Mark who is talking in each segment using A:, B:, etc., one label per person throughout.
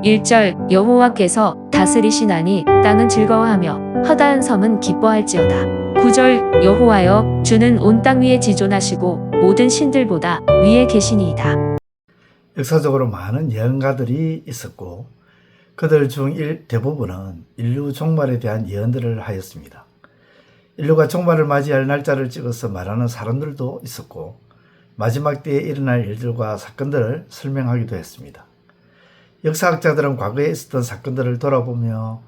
A: 1절 여호와께서 다스리시나니 땅은 즐거워하며 허다한 섬은 기뻐할지어다. 9절 여호와여 주는 온 땅 위에 지존하시고 모든 신들보다 위에 계시니이다.
B: 역사적으로 많은 예언가들이 있었고 그들 중 대부분은 인류 종말에 대한 예언들을 하였습니다. 인류가 종말을 맞이할 날짜를 찍어서 말하는 사람들도 있었고 마지막 때에 일어날 일들과 사건들을 설명하기도 했습니다. 역사학자들은 과거에 있었던 사건들을 돌아보며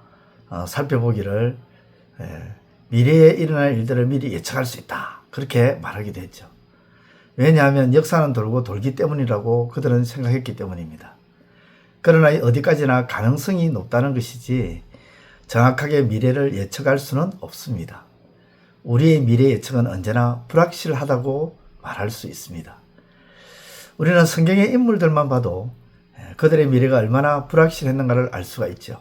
B: 살펴보기를 미래에 일어날 일들을 미리 예측할 수 있다, 그렇게 말하기도 했죠. 왜냐하면 역사는 돌고 돌기 때문이라고 그들은 생각했기 때문입니다. 그러나 어디까지나 가능성이 높다는 것이지 정확하게 미래를 예측할 수는 없습니다. 우리의 미래 예측은 언제나 불확실하다고 말할 수 있습니다. 우리는 성경의 인물들만 봐도 그들의 미래가 얼마나 불확실했는가를 알 수가 있죠.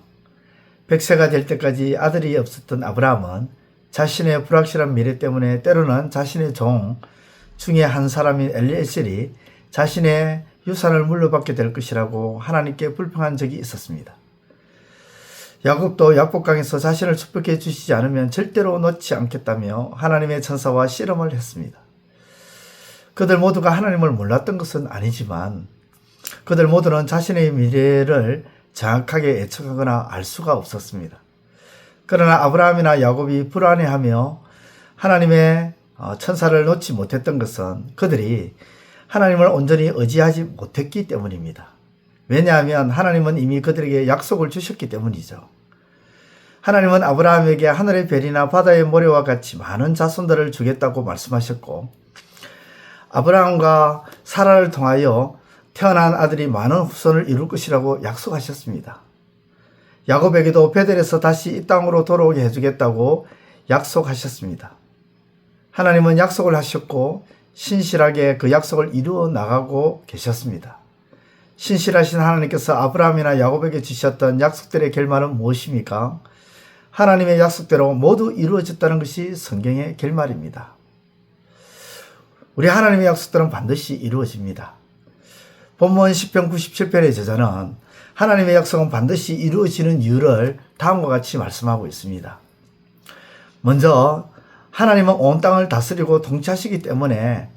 B: 100세가 될 때까지 아들이 없었던 아브라함은 자신의 불확실한 미래 때문에 때로는 자신의 종 중에 한 사람인 엘리에셀이 자신의 유산을 물려받게 될 것이라고 하나님께 불평한 적이 있었습니다. 야곱도 야복강에서 자신을 축복해 주시지 않으면 절대로 놓지 않겠다며 하나님의 천사와 씨름을 했습니다. 그들 모두가 하나님을 몰랐던 것은 아니지만 그들 모두는 자신의 미래를 정확하게 예측하거나 알 수가 없었습니다. 그러나 아브라함이나 야곱이 불안해하며 하나님의 천사를 놓지 못했던 것은 그들이 하나님을 온전히 의지하지 못했기 때문입니다. 왜냐하면 하나님은 이미 그들에게 약속을 주셨기 때문이죠. 하나님은 아브라함에게 하늘의 별이나 바다의 모래와 같이 많은 자손들을 주겠다고 말씀하셨고 아브라함과 사라를 통하여 태어난 아들이 많은 후손을 이룰 것이라고 약속하셨습니다. 야곱에게도 베델에서 다시 이 땅으로 돌아오게 해주겠다고 약속하셨습니다. 하나님은 약속을 하셨고 신실하게 그 약속을 이루어 나가고 계셨습니다. 신실하신 하나님께서 아브라함이나 야곱에게 주셨던 약속들의 결말은 무엇입니까? 하나님의 약속대로 모두 이루어졌다는 것이 성경의 결말입니다. 우리 하나님의 약속들은 반드시 이루어집니다. 본문 10편 97편의 저자는 하나님의 약속은 반드시 이루어지는 이유를 다음과 같이 말씀하고 있습니다. 먼저 하나님은 온 땅을 다스리고 통치하시기 때문에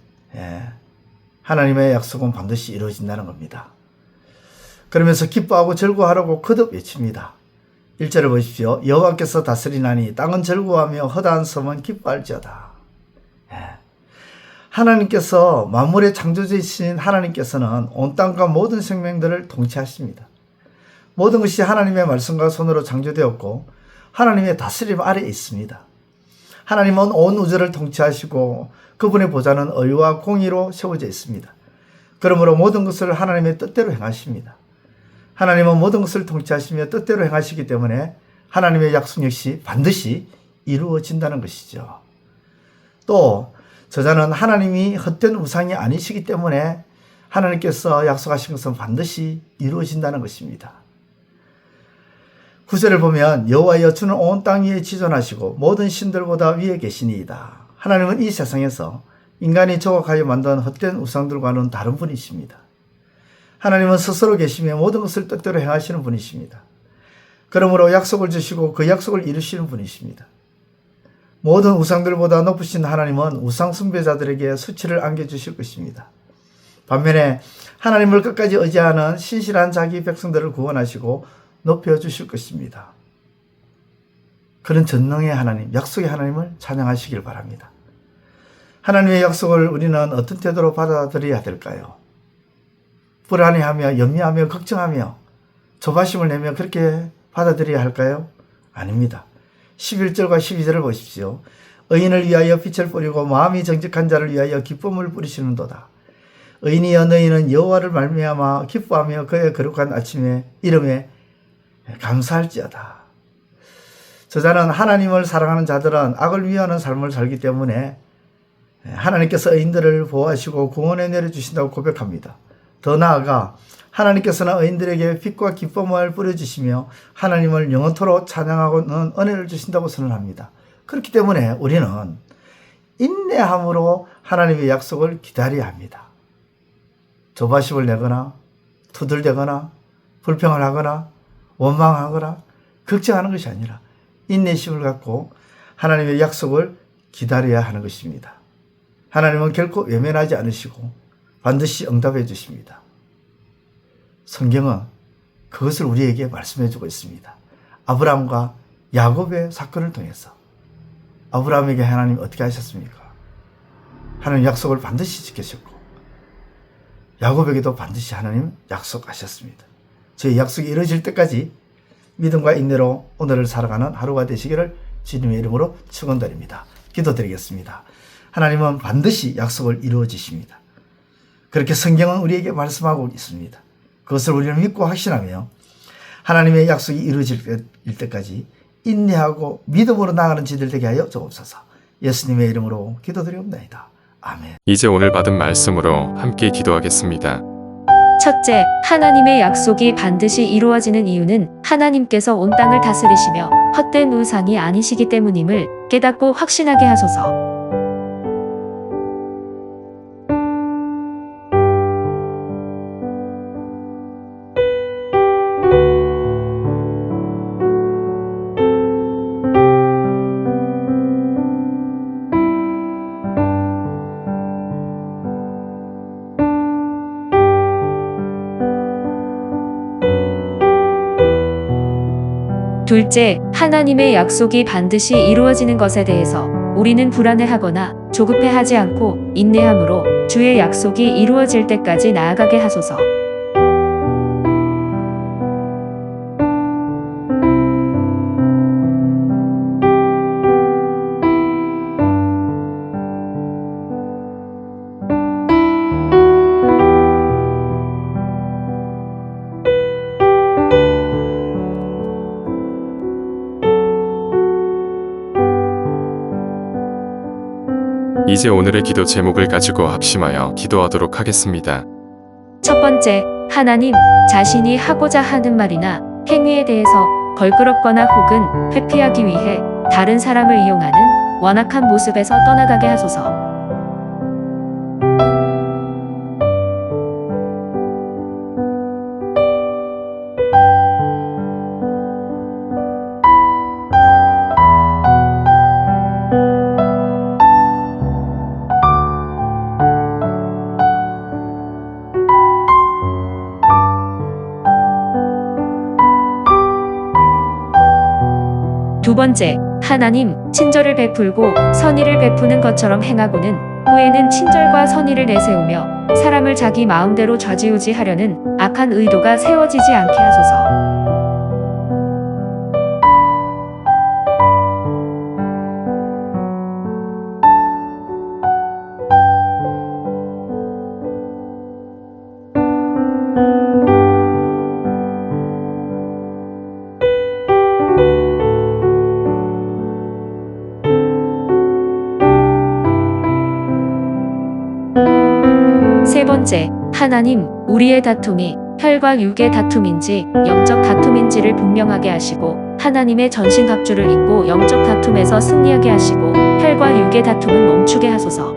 B: 하나님의 약속은 반드시 이루어진다는 겁니다. 그러면서 기뻐하고 즐거워하라고 거듭 외칩니다. 1절을 보십시오. 여호와께서 다스리나니 땅은 즐거워하며 허다한 섬은 기뻐할지어다. 하나님께서 만물의 창조주이신 하나님께서는 온 땅과 모든 생명들을 통치하십니다. 모든 것이 하나님의 말씀과 손으로 창조되었고 하나님의 다스림 아래에 있습니다. 하나님은 온 우주를 통치하시고 그분의 보좌는 의와 공의로 세워져 있습니다. 그러므로 모든 것을 하나님의 뜻대로 행하십니다. 하나님은 모든 것을 통치하시며 뜻대로 행하시기 때문에 하나님의 약속 역시 반드시 이루어진다는 것이죠. 또 저자는 하나님이 헛된 우상이 아니시기 때문에 하나님께서 약속하신 것은 반드시 이루어진다는 것입니다. 9절을 보면 여호와여 주는 온 땅 위에 지존하시고 모든 신들보다 위에 계시니이다. 하나님은 이 세상에서 인간이 조각하여 만든 헛된 우상들과는 다른 분이십니다. 하나님은 스스로 계시며 모든 것을 뜻대로 행하시는 분이십니다. 그러므로 약속을 주시고 그 약속을 이루시는 분이십니다. 모든 우상들보다 높으신 하나님은 우상 숭배자들에게 수치를 안겨주실 것입니다. 반면에 하나님을 끝까지 의지하는 신실한 자기 백성들을 구원하시고 높여주실 것입니다. 그런 전능의 하나님, 약속의 하나님을 찬양하시길 바랍니다. 하나님의 약속을 우리는 어떤 태도로 받아들여야 될까요? 불안해하며 염려하며 걱정하며 조바심을 내며 그렇게 받아들여야 할까요? 아닙니다. 11절과 12절을 보십시오. 의인을 위하여 빛을 뿌리고 마음이 정직한 자를 위하여 기쁨을 뿌리시는도다. 의인이여 너희는 여호와를 말미암아 기뻐하며 그의 거룩한 아침에 이름에 감사할지어다. 저자는 하나님을 사랑하는 자들은 악을 위하는 삶을 살기 때문에 하나님께서 의인들을 보호하시고 구원해 내려주신다고 고백합니다. 더 나아가 하나님께서는 의인들에게 빛과 기쁨을 뿌려주시며 하나님을 영원토록 찬양하고는 은혜를 주신다고 선언합니다. 그렇기 때문에 우리는 인내함으로 하나님의 약속을 기다려야 합니다. 조바심을 내거나 투덜대거나 불평을 하거나 원망하거나 걱정하는 것이 아니라 인내심을 갖고 하나님의 약속을 기다려야 하는 것입니다. 하나님은 결코 외면하지 않으시고 반드시 응답해 주십니다. 성경은 그것을 우리에게 말씀해 주고 있습니다. 아브라함과 야곱의 사건을 통해서 아브라함에게 하나님 어떻게 하셨습니까? 하나님 약속을 반드시 지키셨고 야곱에게도 반드시 하나님 약속하셨습니다. 저희 약속이 이루어질 때까지 믿음과 인내로 오늘을 살아가는 하루가 되시기를 주님의 이름으로 축원드립니다. 기도드리겠습니다. 하나님은 반드시 약속을 이루어 주십니다. 그렇게 성경은 우리에게 말씀하고 있습니다. 그것을 우리는 믿고 확신하며 하나님의 약속이 이루어질 때까지 인내하고 믿음으로 나아가는 지들 되게 하여 주옵소서. 예수님의 이름으로 기도드리옵나이다. 아멘.
C: 이제 오늘 받은 말씀으로 함께 기도하겠습니다.
A: 첫째, 하나님의 약속이 반드시 이루어지는 이유는 하나님께서 온 땅을 다스리시며 헛된 우상이 아니시기 때문임을 깨닫고 확신하게 하소서. 둘째, 하나님의 약속이 반드시 이루어지는 것에 대해서 우리는 불안해하거나 조급해하지 않고 인내함으로 주의 약속이 이루어질 때까지 나아가게 하소서.
C: 이제 오늘의 기도 제목을 가지고 합심하여 기도하도록 하겠습니다.
A: 첫 번째, 하나님, 자신이 하고자 하는 말이나 행위에 대해서 걸끄럽거나 혹은 회피하기 위해 다른 사람을 이용하는 완악한 모습에서 떠나가게 하소서. 두 번째, 하나님, 친절을 베풀고 선의를 베푸는 것처럼 행하고는 후에는 친절과 선의를 내세우며 사람을 자기 마음대로 좌지우지하려는 악한 의도가 세워지지 않게 하소서. 세 번째, 하나님, 우리의 다툼이 혈과 육의 다툼인지 영적 다툼인지를 분명하게 하시고 하나님의 전신갑주를 입고 영적 다툼에서 승리하게 하시고 혈과 육의 다툼은 멈추게 하소서.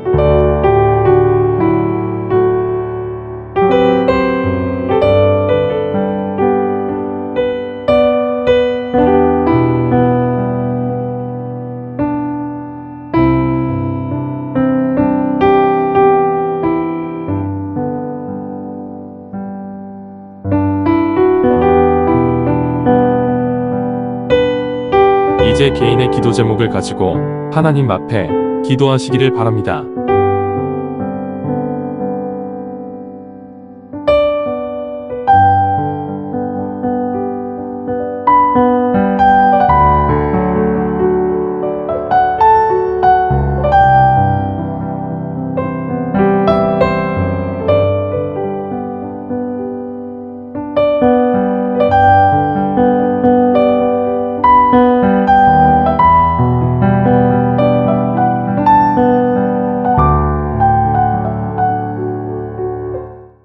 D: 이제 개인의 기도 제목을 가지고 하나님 앞에 기도하시기를 바랍니다.